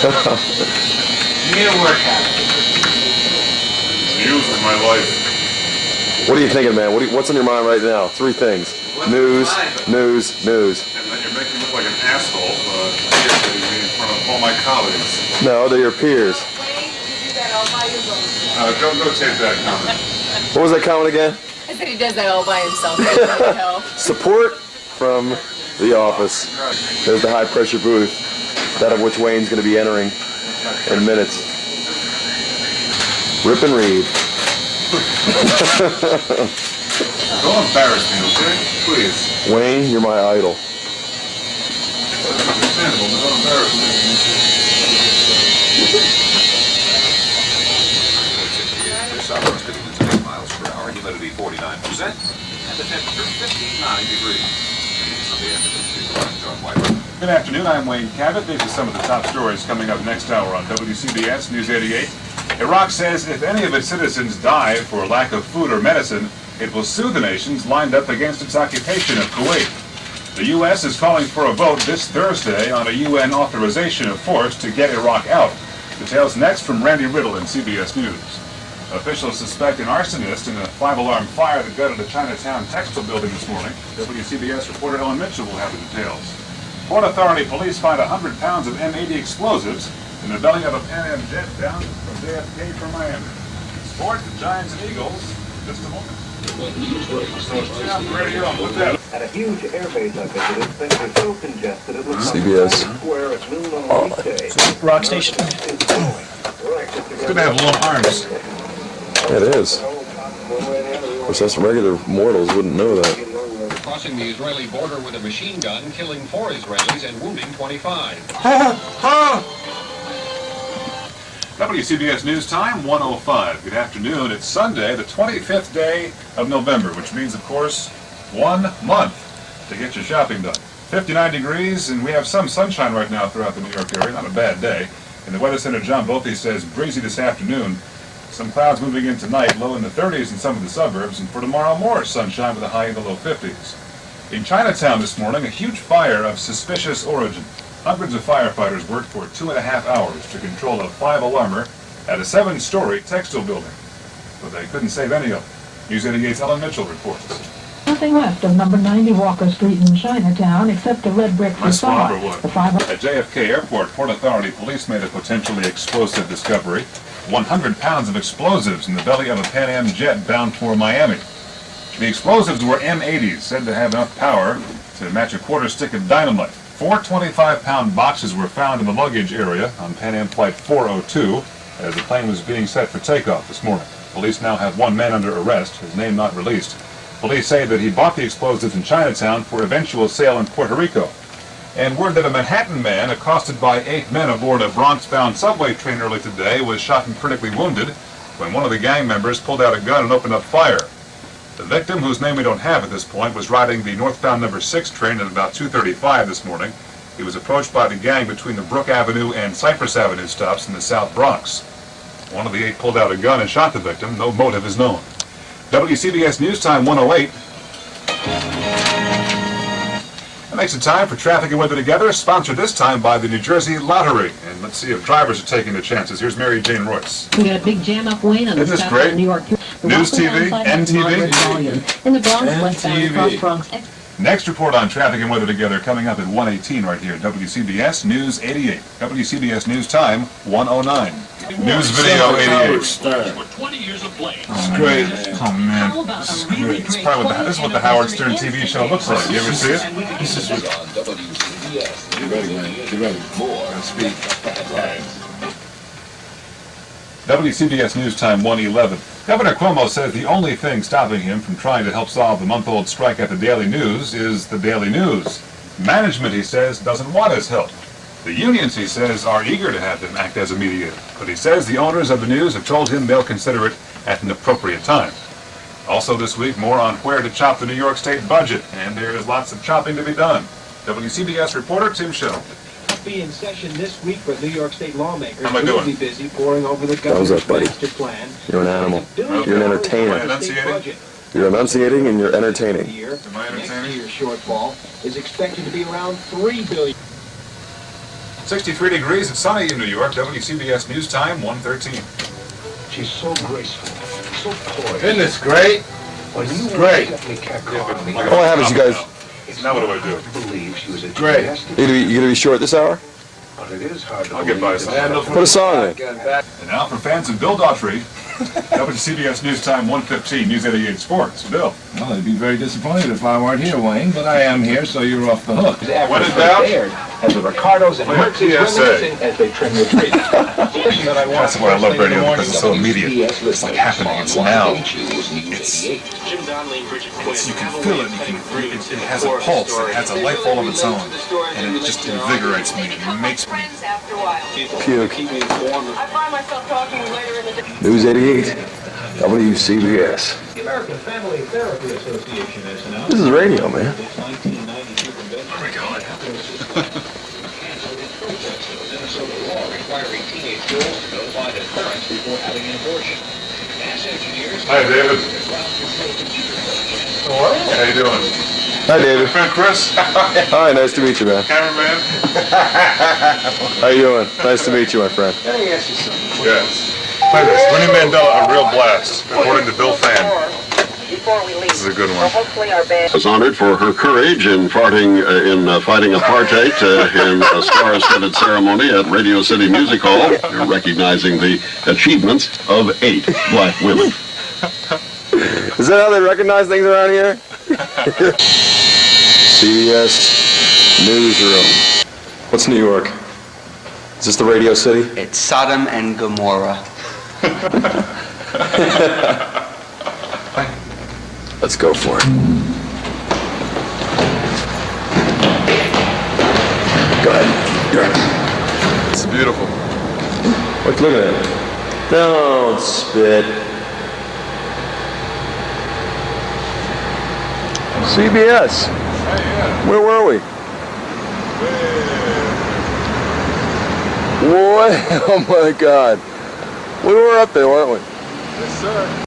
You need a workout. News in my life. What are you thinking, man? What's on your mind right now? Three things. News. And then you're making me look like an asshole in front of all my colleagues. No, they're your peers. Go take that comment. What was that comment again? I said he does that all by himself. Support from the office. There's the high pressure booth, that of which Wayne's going to be entering in minutes. Rip and read. Don't embarrass me, okay? Please. Wayne, you're my idol. Understandable, but don't embarrass me. This hour is 52 miles per hour, humidity 49%, and the temperature 59 degrees. Good afternoon, I'm Wayne Cabot. These are some of the top stories coming up next hour on WCBS News 88. Iraq says if any of its citizens die for lack of food or medicine, it will sue the nations lined up against its occupation of Kuwait. The U.S. is calling for a vote this Thursday on a UN authorization of force to get Iraq out. Details next from Randy Riddle in CBS News. Officials suspect an arsonist in a 5-alarm fire that gutted a Chinatown textile building this morning. WCBS reporter Ellen Mitchell will have the details. Port Authority police find 100 pounds of M80 explosives in the belly of a Pan Am jet down from JFK from Miami. Sports, the Giants and Eagles, just a moment. So stay on the radio with that. At a huge airbase I visited, things are so congested it looks CBS. like Square at noon on a weekday. Rock station. It's good to have long arms. It is. Of course, us regular mortals wouldn't know that. Crossing the Israeli border with a machine gun, killing 4 Israelis and wounding 25. WCBS News Time, 1:05. Good afternoon. It's Sunday, the 25th day of November, which means, of course, 1 month to get your shopping done. 59 degrees, and we have some sunshine right now throughout the New York area. Not a bad day. In the Weather Center, John Bothey says breezy this afternoon. Some clouds moving in tonight, low in the 30s in some of the suburbs, and for tomorrow more sunshine with a high in the low 50s. In Chinatown this morning, a huge fire of suspicious origin. Hundreds of firefighters worked for 2.5 hours to control a 5-alarmer at a 7-story textile building. But they couldn't save any of them. News 88's Ellen Mitchell reports. Nothing left of number 90 Walker Street in Chinatown except a red brick facade. At JFK Airport, Port Authority police made a potentially explosive discovery. 100 pounds of explosives in the belly of a Pan Am jet bound for Miami. The explosives were M80s, said to have enough power to match a quarter stick of dynamite. 4 25-pound boxes were found in the luggage area on Pan Am Flight 402 as the plane was being set for takeoff this morning. Police now have 1 man under arrest, his name not released. Police say that he bought the explosives in Chinatown for eventual sale in Puerto Rico. And word that a Manhattan man accosted by 8 men aboard a Bronx-bound subway train early today was shot and critically wounded when one of the gang members pulled out a gun and opened up fire. The victim, whose name we don't have at this point, was riding the northbound number 6 train at about 2:35 this morning. He was approached by the gang between the Brook Avenue and Cypress Avenue stops in the South Bronx. One of the 8 pulled out a gun and shot the victim. No motive is known. WCBS News Time 1:08. That makes it time for Traffic and Weather Together, sponsored this time by the New Jersey Lottery. And let's see if drivers are taking the chances. Here's Mary Jane Royce. We got a big jam up Wayne on the Isn't this south great? of New York. News TV, NTV. In the Bronx, westbound across Bronx. Next report on Traffic and Weather Together coming up at 1:18 right here. WCBS News 88. WCBS News Time 1:09. News Video 88. 20 years of blame. This is great. Oh man, this is great. This is what the Howard Stern TV show looks like. You ever see it? This is on WCBS. Get ready, man. Get ready. More Speak. WCBS News Time 1:11. Governor Cuomo says the only thing stopping him from trying to help solve the month-old strike at the Daily News is the Daily News. Management, he says, doesn't want his help. The unions, he says, are eager to have him act as a mediator. But he says the owners of the News have told him they'll consider it at an appropriate time. Also this week, more on where to chop the New York State budget. And there is lots of chopping to be done. WCBS reporter Tim Shell. Be in session this week for New York State lawmakers. How am I doing? Will be busy poring over the governor's master plan. You're an animal. You're an entertainer. Enunciating? You're enunciating and you're entertaining. Am I entertaining? Next year's shortfall is expected to be around $3 billion. 63 degrees and sunny in New York. WCBS News Time, 1:13. She's so graceful, so poised. Isn't this great? When you great. All I have is you guys. Now what do I do? believe she was a Great. gymnastic, You gonna be short this hour? but it is hard to I'll get by believe some. Put a song in. And now for fans of Bill Daughtry, WCBS News Time, 1:15, News 88 Sports. Bill. Well, I'd be very disappointed if I weren't here, Wayne, but I am here, so you're off the hook. When in doubt, as the Ricardos and Hertz's PSA. reminiscing as they trim the tree. That's why I love radio, because it's so immediate. It's like happening. It's now. It's you can feel it. It has a pulse. It has a life all of its own, and it just invigorates me. It makes me. Puke. I find myself talking later in the day. News 88. WCBS. The American Family Therapy Association has announced This is radio, man. its 1992 convention. Where are we going? Minnesota law requiring teenage girls to notify their parents before having an abortion. Mass engineers. Hi, David. How you doing? Hi, David. Friend Chris. Hi, nice to meet you, man. Cameraman. How you doing? Nice to meet you, my friend. Yes. Play this. Winnie Mandela, A Real Blast, according to Bill Fan. This is a good one. Was honored for her courage in fighting apartheid in a star-studded ceremony at Radio City Music Hall, recognizing the achievements of 8 black women. Is that how they recognize things around here? CBS Newsroom. What's New York? Is this the Radio City? It's Sodom and Gomorrah. Let's go for it. Go ahead. It's beautiful. Look at it. Don't spit. CBS. Where were we? What? Oh my God. We were up there, weren't we? Yes, sir.